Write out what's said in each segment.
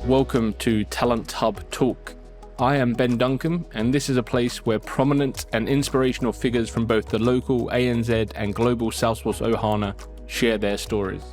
Welcome to Talent Hub Talk. I am Ben Duncan, and this is a place where prominent and inspirational figures from both the local ANZ and global Salesforce Ohana share their stories.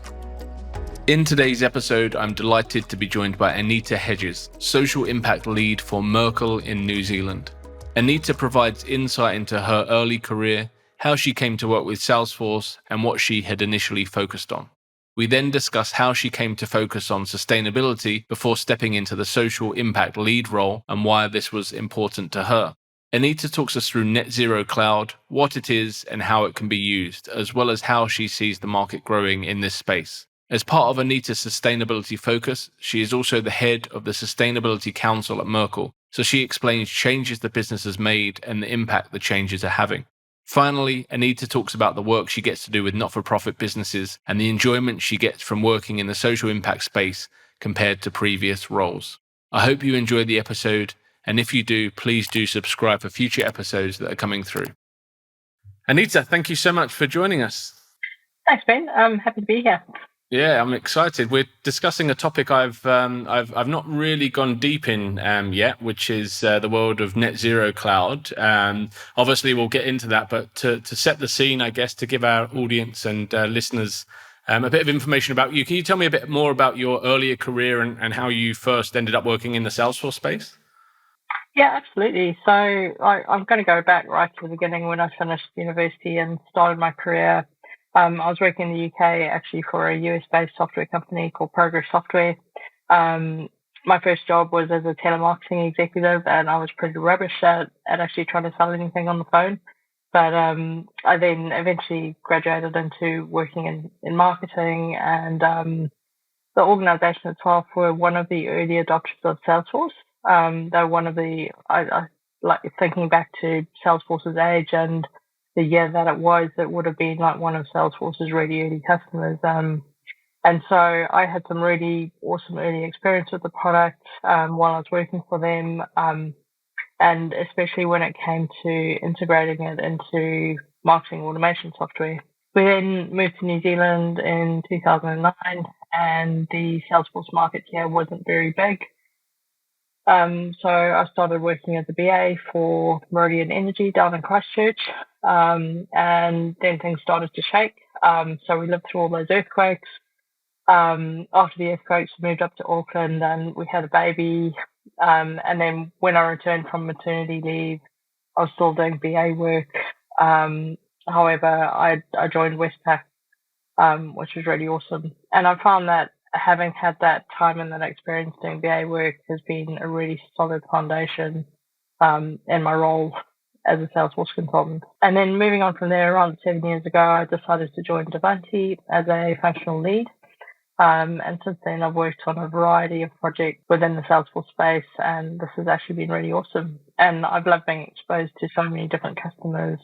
In today's episode, I'm delighted to be joined by Anita Hedges, Social Impact Lead for Merkle in New Zealand. Anita provides insight into her early career, how she came to work with Salesforce, and what she had initially focused on. We then discuss how she came to focus on sustainability before stepping into the social impact lead role and why this was important to her. Anita talks us through Net Zero Cloud, what it is and how it can be used, as well as how she sees the market growing in this space. As part of Anita's sustainability focus, she is also the head of the Sustainability Council at Merkle, so she explains changes the business has made and the impact the changes are having. Finally, Anita talks about the work she gets to do with not-for-profit businesses and the enjoyment she gets from working in the social impact space compared to previous roles. I hope you enjoy the episode, and if you do, please do subscribe for future episodes that are coming through. Anita, thank you so much for joining us. Thanks, Ben. I'm happy to be here. Yeah, I'm excited. We're discussing a topic I've not really gone deep in yet, which is the world of Net Zero Cloud. Obviously, we'll get into that, but to set the scene, I guess, to give our audience and listeners a bit of information about you, can you tell me a bit more about your earlier career and how you first ended up working in the Salesforce space? Yeah, absolutely. So I'm going to go back right to the beginning when I finished university and started my career. I was working in the UK actually for a US-based software company called Progress Software. My first job was as a telemarketing executive, and I was pretty rubbish at actually trying to sell anything on the phone. But I then eventually graduated into working in marketing, and the organization itself were one of the early adopters of Salesforce. They're one of the, I like thinking back to Salesforce's age and the year that it would have been like one of Salesforce's really early customers. And so I had some really awesome early experience with the product while I was working for them, and especially when it came to integrating it into marketing automation software. We then moved to New Zealand in 2009, and the Salesforce market here wasn't very big. So I started working as a BA for Meridian Energy down in Christchurch, and then things started to shake. So we lived through all those earthquakes. After the earthquakes, we moved up to Auckland and we had a baby. And then when I returned from maternity leave, I was still doing BA work. However, I joined Westpac, which was really awesome. And I found that having had that time and that experience doing BA work has been a really solid foundation in my role as a Salesforce consultant. And then moving on from there, around 7 years ago, I decided to join Devanti as a functional lead. And since then, I've worked on a variety of projects within the Salesforce space, and this has actually been really awesome. And I've loved being exposed to so many different customers,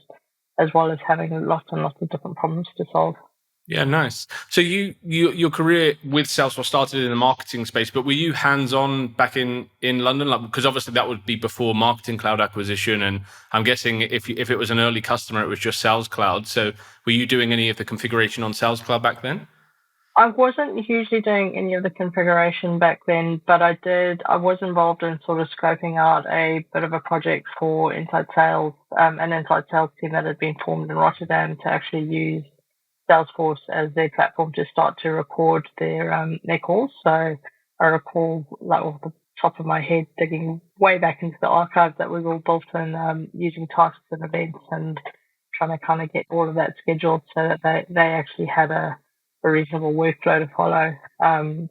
as well as having lots and lots of different problems to solve. Yeah, nice. So your career with Salesforce started in the marketing space, but were you hands-on back in London? Like, because obviously that would be before Marketing Cloud acquisition, and I'm guessing if it was an early customer, it was just Sales Cloud. So were you doing any of the configuration on Sales Cloud back then? I wasn't usually doing any of the configuration back then, but I was involved in sort of scoping out a bit of a project for Inside Sales, an Inside Sales team that had been formed in Rotterdam to actually use Salesforce as their platform to start to record their calls. So I recall, like off the top of my head, digging way back into the archive that was all built in using tasks and events and trying to kind of get all of that scheduled so that they actually had a reasonable workflow to follow.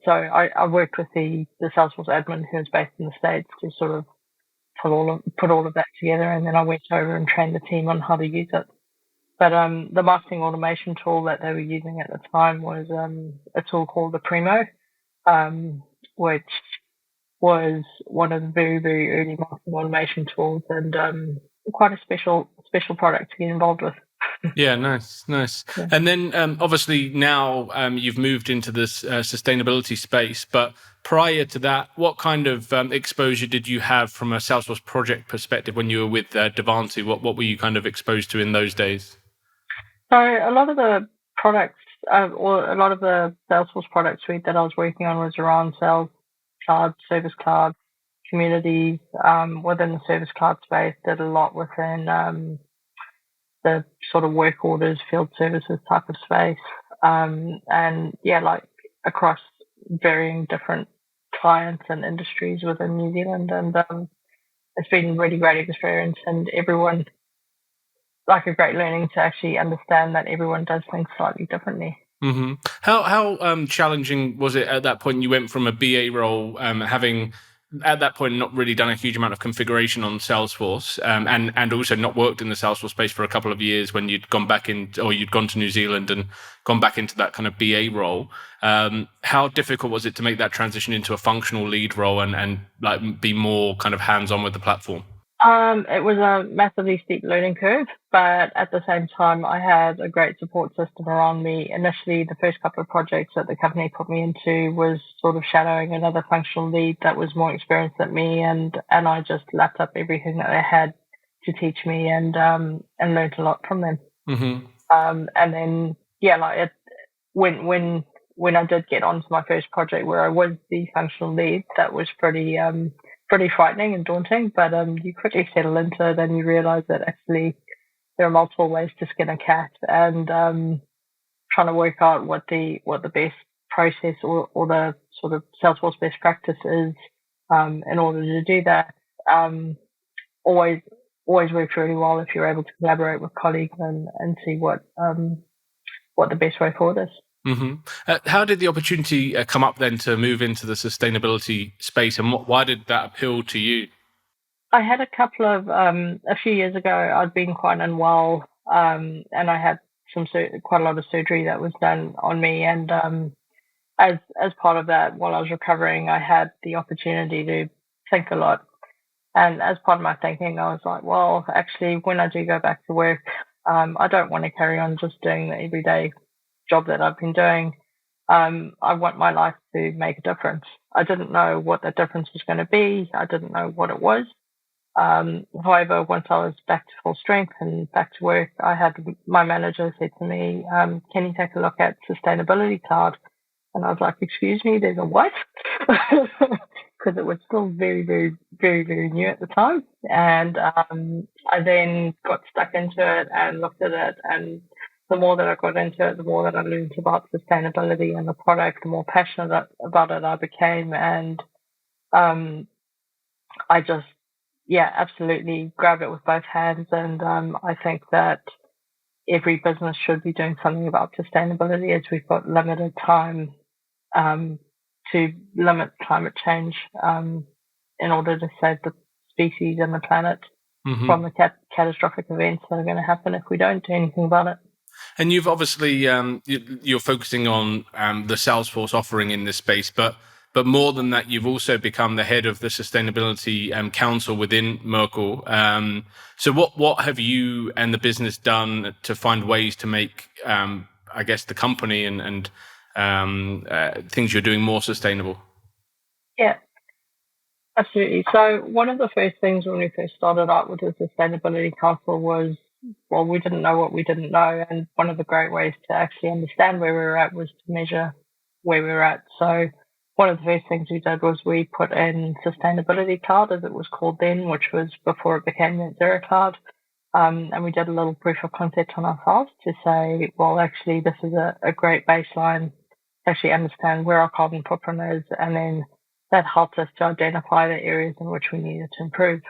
So I worked with the Salesforce admin who was based in the States to sort of put all of that together, and then I went over and trained the team on how to use it. But the marketing automation tool that they were using at the time was a tool called the Primo, which was one of the very, very early marketing automation tools, and quite a special product to get involved with. Yeah, nice. Yeah. And then obviously now you've moved into this sustainability space, but prior to that, what kind of exposure did you have from a Salesforce project perspective when you were with Devanti? What were you kind of exposed to in those days? So a lot of the products, or a lot of the Salesforce product suite that I was working on was around Sales cloud, service cloud communities within the service cloud space, did a lot within the sort of work orders, field services type of space. And yeah, like across varying different clients and industries within New Zealand. And it's been a really great experience, and everyone, like a great learning to actually understand that everyone does things slightly differently. Mm-hmm. How challenging was it at that point? You went from a BA role, having at that point not really done a huge amount of configuration on Salesforce, and also not worked in the Salesforce space for a couple of years when you'd gone back in, or you'd gone to New Zealand and gone back into that kind of BA role. How difficult was it to make that transition into a functional lead role and like be more kind of hands-on with the platform? It was a massively steep learning curve, but at the same time, I had a great support system around me. Initially, the first couple of projects that the company put me into was sort of shadowing another functional lead that was more experienced than me, and I just lapped up everything that they had to teach me, and learned a lot from them. Mm-hmm. And then yeah, like when I did get onto my first project where I was the functional lead, that was pretty frightening and daunting, but you quickly settle into it and you realize that actually there are multiple ways to skin a cat, and trying to work out what the best process or the sort of Salesforce best practice is in order to do that. Always works really well if you're able to collaborate with colleagues and see what the best way forward is. Mm-hmm. How did the opportunity come up then to move into the sustainability space, and why did that appeal to you? I had a few years ago, I'd been quite unwell, and I had quite a lot of surgery that was done on me. And as part of that, while I was recovering, I had the opportunity to think a lot. And as part of my thinking, I was like, well, actually, when I do go back to work, I don't want to carry on just doing the everyday job that I've been doing. I want my life to make a difference. I didn't know what that difference was going to be. I didn't know what it was. However, once I was back to full strength and back to work, I had my manager said to me, can you take a look at Sustainability Cloud? And I was like, excuse me, there's a what? Because it was still very, very, very, very new at the time. And I then got stuck into it and looked at it. And the more that I got into it, the more that I learned about sustainability and the product, the more passionate about it I became. And I just, yeah, absolutely grabbed it with both hands. And I think that every business should be doing something about sustainability, as we've got limited time to limit climate change in order to save the species and the planet from the catastrophic events that are going to happen if we don't do anything about it. And you've obviously you're focusing on the Salesforce offering in this space, but more than that, you've also become the head of the sustainability council within Merkle. So what have you and the business done to find ways to make, I guess, the company and things you're doing more sustainable? Yeah, absolutely. So one of the first things when we first started out with the Sustainability Council was, well, we didn't know what we didn't know. And one of the great ways to actually understand where we were at was to measure where we were at. So one of the first things we did was we put in Sustainability Cloud, as it was called then, which was before it became Net Zero Cloud. And we did a little proof of concept on ourselves to say, well, actually, this is a great baseline to actually understand where our carbon footprint is. And then that helped us to identify the areas in which we needed to improve.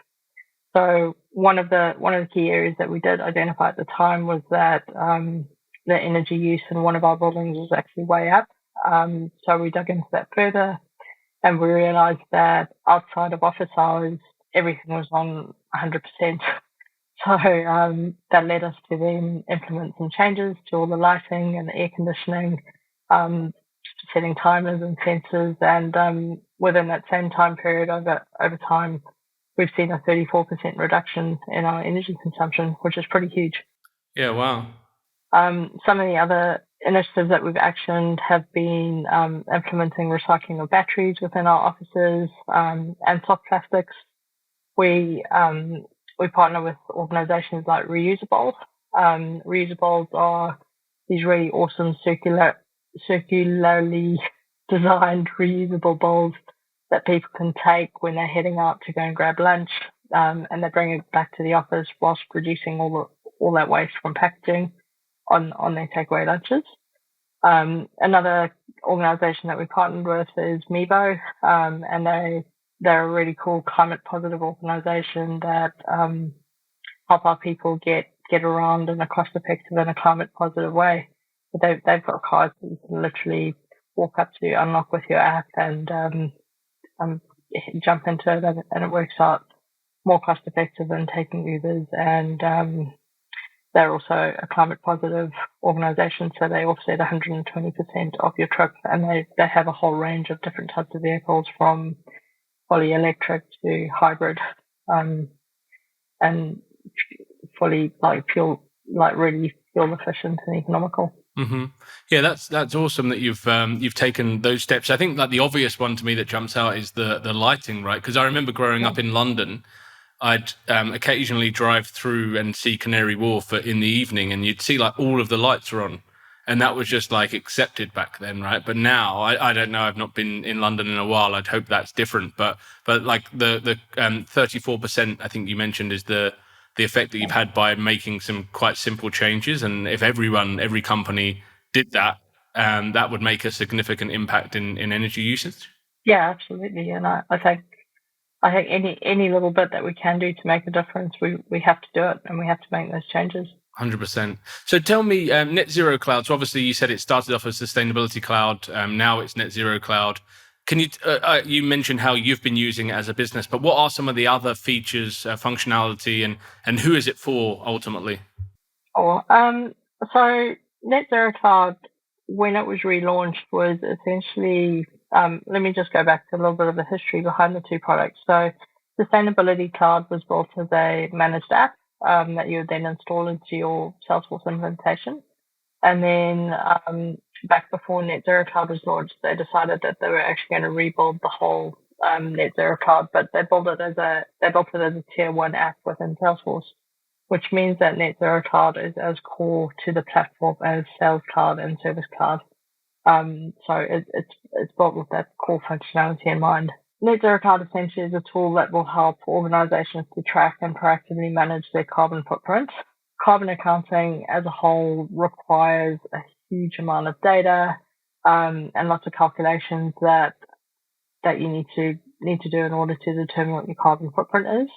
So one of the key areas that we did identify at the time was that the energy use in one of our buildings was actually way up. So we dug into that further, and we realized that outside of office hours, everything was on 100%. So that led us to then implement some changes to all the lighting and the air conditioning, setting timers and sensors. And within that same time period, over time, we've seen a 34% reduction in our energy consumption, which is pretty huge. Yeah, wow. Some of the other initiatives that we've actioned have been implementing recycling of batteries within our offices and soft plastics. We partner with organizations like Reusables. Reusables are these really awesome circularly designed reusable bowls that people can take when they're heading out to go and grab lunch, and they bring it back to the office whilst reducing all that waste from packaging on their takeaway lunches. Another organisation that we partnered with is Meebo, and they're a really cool climate positive organisation that help our people get around in a cost effective and a climate positive way. But they've got cars that you can literally walk up to, unlock with your app, and jump into it, and it works out more cost effective than taking Ubers. And they're also a climate positive organisation, so they offset 120% of your trip, and they have a whole range of different types of vehicles, from fully electric to hybrid, and fully really fuel efficient and economical. Mm-hmm. Yeah, that's awesome that you've taken those steps. I think like the obvious one to me that jumps out is the lighting, right? Because I remember growing up in London, I'd occasionally drive through and see Canary Wharf in the evening, and you'd see like all of the lights are on, and that was just like accepted back then, right? But now I don't know. I've not been in London in a while. I'd hope that's different. But like the 34%, I think you mentioned, is the effect that you've had by making some quite simple changes. And if every company did that, that would make a significant impact in energy usage. Yeah, absolutely. And I think any little bit that we can do to make a difference, we have to do it, and we have to make those changes. 100%. So tell me, Net Zero Cloud. So obviously you said it started off as Sustainability Cloud. Now it's Net Zero Cloud. Can you you mentioned how you've been using it as a business, but what are some of the other features, functionality, and who is it for ultimately? So Net Zero Cloud, when it was relaunched, was essentially, let me just go back to a little bit of the history behind the two products. So Sustainability Cloud was built as a managed app that you would then install into your Salesforce implementation. And then back before Net Zero Cloud was launched, they decided that they were actually going to rebuild the whole Net Zero Cloud, but they built it as a tier one app within Salesforce, which means that Net Zero Cloud is as core to the platform as Sales Cloud and Service Cloud. So it's built with that core functionality in mind. Net Zero Cloud essentially is a tool that will help organizations to track and proactively manage their carbon footprint. Carbon accounting as a whole requires a huge amount of data, and lots of calculations that you need to do in order to determine what your carbon footprint is.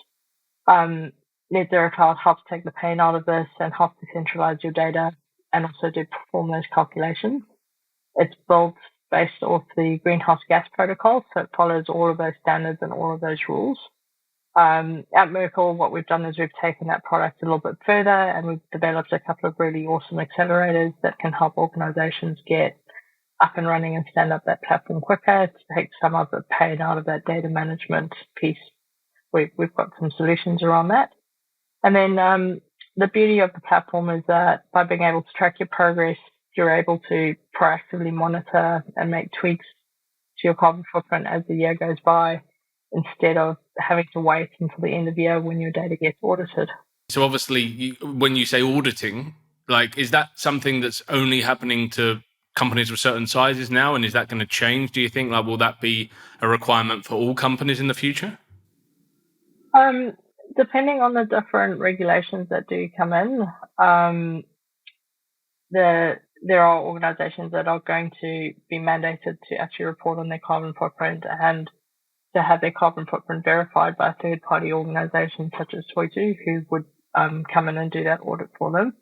Net Zero Cloud helps take the pain out of this and helps to centralize your data and also to perform those calculations. It's built based off the greenhouse gas protocol, so it follows all of those standards and all of those rules. At Merkle, what we've done is we've taken that product a little bit further, and we've developed a couple of really awesome accelerators that can help organizations get up and running and stand up that platform quicker to take some of the pain out of that data management piece. We've got some solutions around that. And then the beauty of the platform is that by being able to track your progress, you're able to proactively monitor and make tweaks to your carbon footprint as the year goes by, instead of having to wait until the end of the year when your data gets audited. So obviously, when you say auditing, like, is that something that's only happening to companies of certain sizes now? And is that going to change, do you think? Like, will that be a requirement for all companies in the future? Depending on the different regulations that do come in, there are organizations that are going to be mandated to actually report on their carbon footprint and to have their carbon footprint verified by a third-party organization such as Toitu, who would come in and do that audit for them.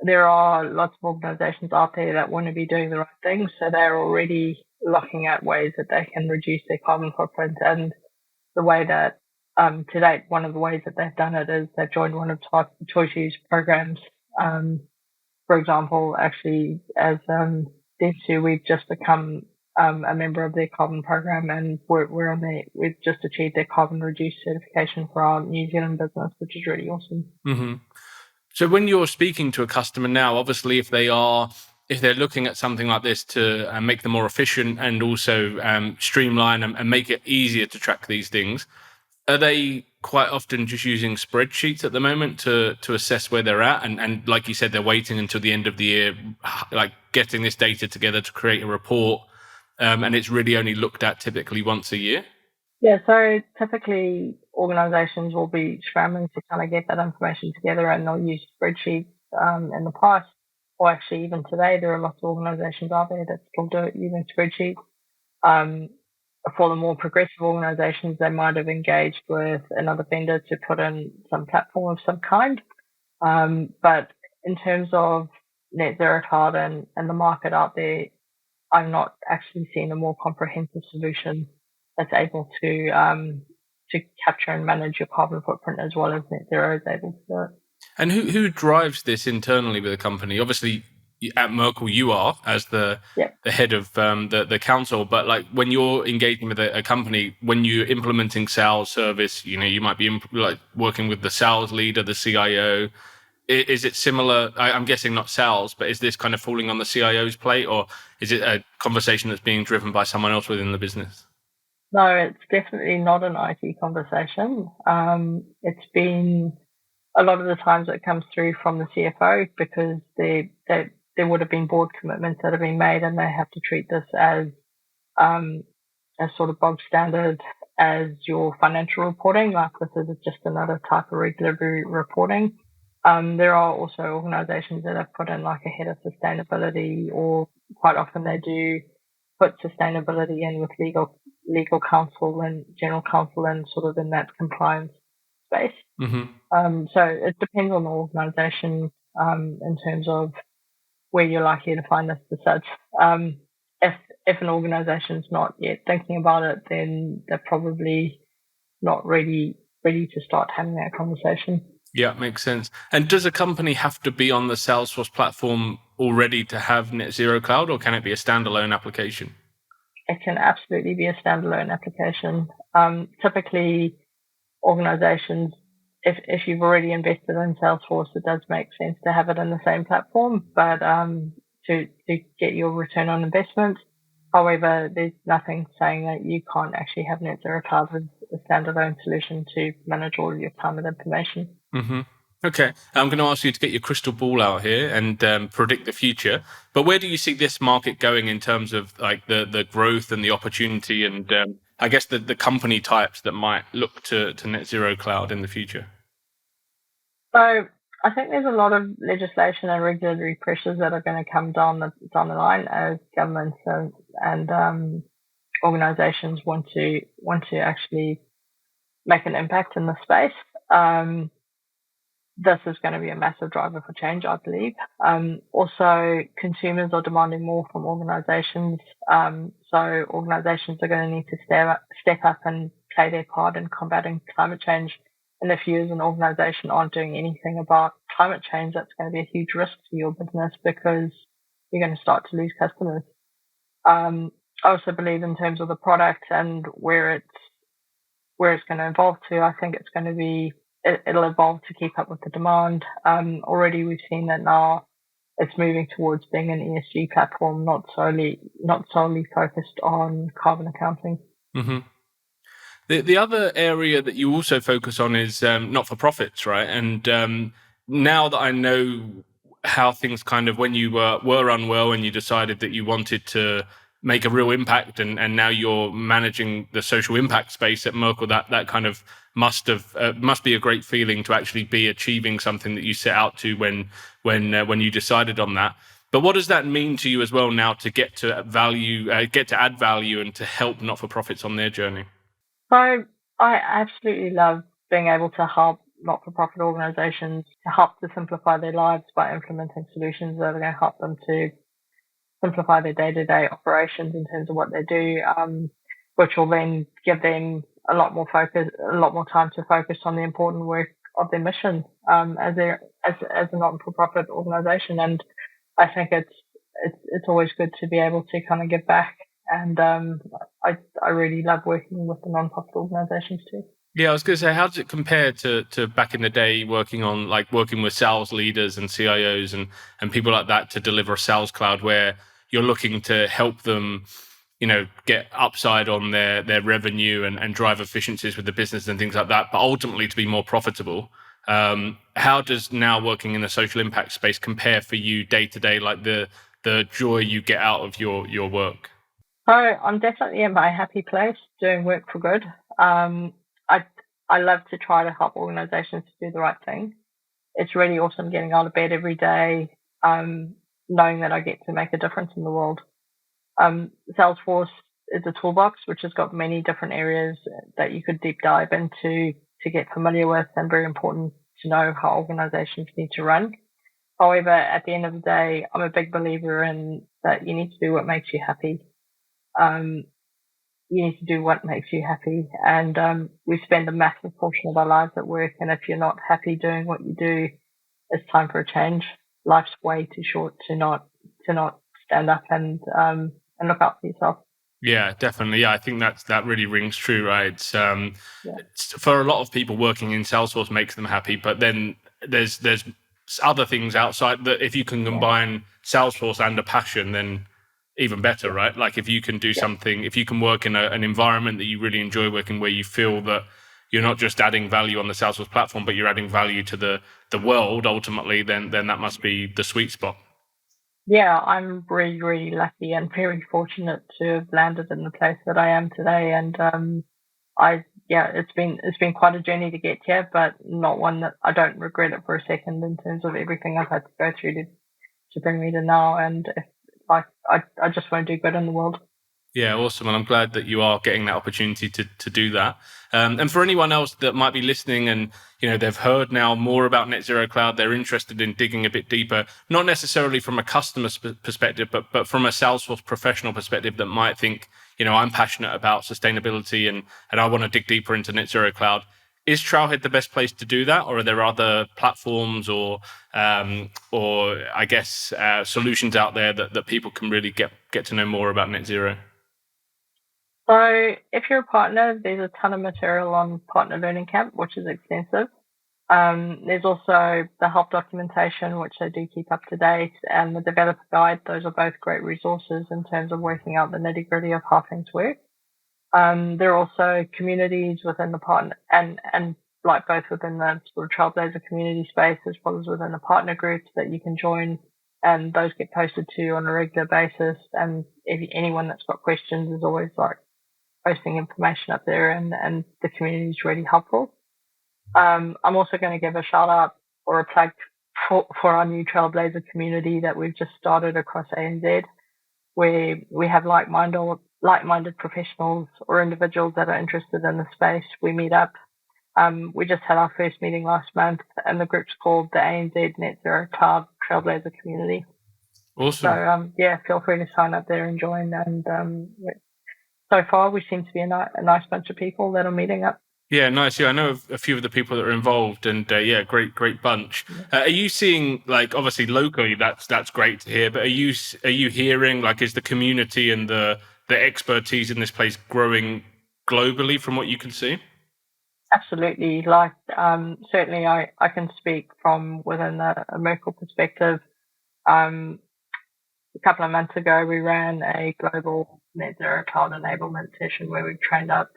There are lots of organizations out there that want to be doing the right thing, so they're already looking at ways that they can reduce their carbon footprint. And the way that, to date, one of the ways that they've done it is they've joined one of Toitu's programs. For example, actually, as Dentsu, we've just become a member of their carbon program, and we've just achieved their carbon reduced certification for our New Zealand business, which is really awesome. Mm-hmm. So when you're speaking to a customer now, obviously, if they're looking at something like this to make them more efficient and also streamline and make it easier to track these things, are they quite often just using spreadsheets at the moment to assess where they're at? And like you said, they're waiting until the end of the year, like getting this data together to create a report. and it's really only looked at typically once a year? Yeah, so typically organizations will be scrambling to kind of get that information together, and they'll use spreadsheets in the past, or actually even today, there are lots of organizations out there that still do it using spreadsheets. Um, for the more progressive organizations, they might have engaged with another vendor to put in some platform of some kind. But in terms of net zero cloud and the market out there, I'm not actually seeing a more comprehensive solution that's able to capture and manage your carbon footprint as well as net zero is able to do it. And who drives this internally with the company? Obviously, at Merkle, you are as the head of the council. But like when you're engaging with a company, when you're implementing sales service, you might be like working with the sales leader, the CIO. Is it similar? I'm guessing not sales, but is this kind of falling on the CIO's plate, or is it a conversation that's being driven by someone else within the business? No, it's definitely not an IT conversation. It's been a lot of the times it comes through from the CFO because there would have been board commitments that have been made, and they have to treat this um, as sort of bog standard as your financial reporting. Like this is just another type of regulatory reporting. There are also organizations that have put in like a head of sustainability, or quite often they do put sustainability in with legal counsel and general counsel and sort of in that compliance space. Mm-hmm. So it depends on the organization in terms of where you're likely to find this as such. If an organization's not yet thinking about it, then they're probably not ready to start having that conversation. Yeah, makes sense. And does a company have to be on the Salesforce platform already to have Net Zero Cloud, or can it be a standalone application? It can absolutely be a standalone application. Typically, organizations, if you've already invested in Salesforce, it does make sense to have it in the same platform, but to get your return on investment. However, there's nothing saying that you can't actually have Net Zero Cloud with a standalone solution to manage all of your climate information. Mm-hmm. Okay, I'm going to ask you to get your crystal ball out here and predict the future. But where do you see this market going in terms of like the growth and the opportunity, and I guess the company types that might look to Net Zero Cloud in the future? So I think there's a lot of legislation and regulatory pressures that are going to come down the line as governments and organizations want to actually make an impact in the space. This is going to be a massive driver for change, I believe. Also, consumers are demanding more from organizations. So organizations are going to need to step up and play their part in combating climate change. And if you as an organization aren't doing anything about climate change, that's going to be a huge risk to your business because you're going to start to lose customers. I also believe in terms of the product and where it's going to evolve to, I think it's going to be, it'll evolve to keep up with the demand. Already we've seen that now it's moving towards being an ESG platform, not solely focused on carbon accounting. Mm-hmm. The other area that you also focus on is not-for-profits, right? And now that I know how things kind of, when you were unwell and you decided that you wanted to make a real impact, and now you're managing the social impact space at Merkle, that kind of must be a great feeling to actually be achieving something that you set out to when you decided on that. But what does that mean to you as well now to get to add value and to help not-for-profits on their journey? So I absolutely love being able to help not-for-profit organizations to help to simplify their lives by implementing solutions that are going to help them to simplify their day-to-day operations in terms of what they do, which will then give them a lot more time to focus on the important work of their mission as a not-for-profit organization. And I think it's always good to be able to kind of give back. And I really love working with the non-profit organizations too. Yeah, I was going to say, how does it compare to back in the day working with sales leaders and CIOs and people like that to deliver a sales cloud where you're looking to help them, get upside on their revenue and drive efficiencies with the business and things like that, but ultimately to be more profitable? How does now working in the social impact space compare for you day to day, like the joy you get out of your work? So I'm definitely in my happy place doing work for good. I I love to try to help organizations to do the right thing. It's really awesome getting out of bed every day, knowing that I get to make a difference in the world. Salesforce is a toolbox which has got many different areas that you could deep dive into to get familiar with, and very important to know how organizations need to run. However, at the end of the day, I'm a big believer in that you need to do what makes you happy. Um, you need to do what makes you happy. And we spend a massive portion of our lives at work. And if you're not happy doing what you do, it's time for a change. Life's way too short to not stand up and look out for yourself. Yeah, definitely. Yeah, I think that really rings true, right? For a lot of people, working in Salesforce makes them happy, but then there's other things outside that if you can combine Salesforce and a passion, then even better, right? Like if you can do something, if you can work in an environment that you really enjoy working, where you feel that you're not just adding value on the Salesforce platform, but you're adding value to the world ultimately, then that must be the sweet spot. Yeah, I'm really, really lucky and very fortunate to have landed in the place that I am today. And it's been quite a journey to get here, but not one that I don't regret it for a second in terms of everything I've had to go through to bring me to now. And I just want to do good in the world. Yeah, awesome. And I'm glad that you are getting that opportunity to do that. And for anyone else that might be listening and, they've heard now more about Net Zero Cloud, they're interested in digging a bit deeper, not necessarily from a customer perspective, but from a Salesforce professional perspective that might think, I'm passionate about sustainability and I want to dig deeper into Net Zero Cloud. Is Trailhead the best place to do that, or are there other platforms or I guess solutions out there that people can really get to know more about Net Zero? So if you're a partner, there's a ton of material on Partner Learning Camp, which is extensive. There's also the help documentation, which I do keep up to date, and the developer guide. Those are both great resources in terms of working out the nitty-gritty of how things work. There are also communities within the partner and like both within the sort of Trailblazer community space as well as within the partner groups that you can join, and those get posted to you on a regular basis. And if anyone that's got questions is always like posting information up there, and the community is really helpful. I'm also going to give a shout out or a plug for our new Trailblazer community that we've just started across ANZ, where we have like-minded professionals or individuals that are interested in the space. We meet up. We just had our first meeting last month, and the group's called the ANZ Net Zero Cloud Trailblazer Community. Awesome. So feel free to sign up there and join. And so far, we seem to be a nice bunch of people that are meeting up. Yeah, nice. Yeah, I know a few of the people that are involved, and great bunch. Are you seeing, like, obviously locally, that's great to hear, but are you hearing, like, is the community and the expertise in this place growing globally from what you can see? Absolutely. Like, certainly I can speak from within a Merkle perspective. A couple of months ago, we ran a global net zero cloud enablement session where we trained up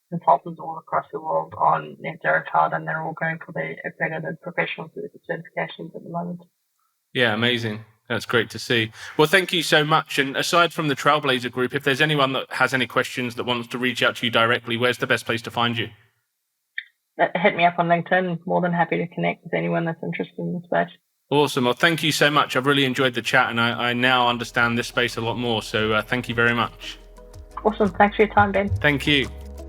consultants all across the world on net zero cloud, and they're all going for the accredited professional certifications at the moment. Yeah, amazing. That's great to see. Well, thank you so much. And aside from the Trailblazer group, if there's anyone that has any questions that wants to reach out to you directly, where's the best place to find you? Hit me up on LinkedIn. More than happy to connect with anyone that's interested in the space. Awesome. Well, thank you so much. I've really enjoyed the chat, and I now understand this space a lot more. So thank you very much. Awesome. Thanks for your time, Ben. Thank you.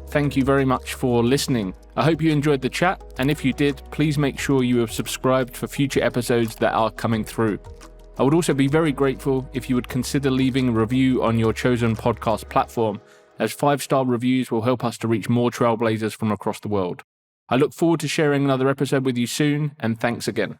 Thank you very much for listening. I hope you enjoyed the chat, and if you did, please make sure you have subscribed for future episodes that are coming through. I would also be very grateful if you would consider leaving a review on your chosen podcast platform, as 5-star reviews will help us to reach more Trailblazers from across the world. I look forward to sharing another episode with you soon, and thanks again.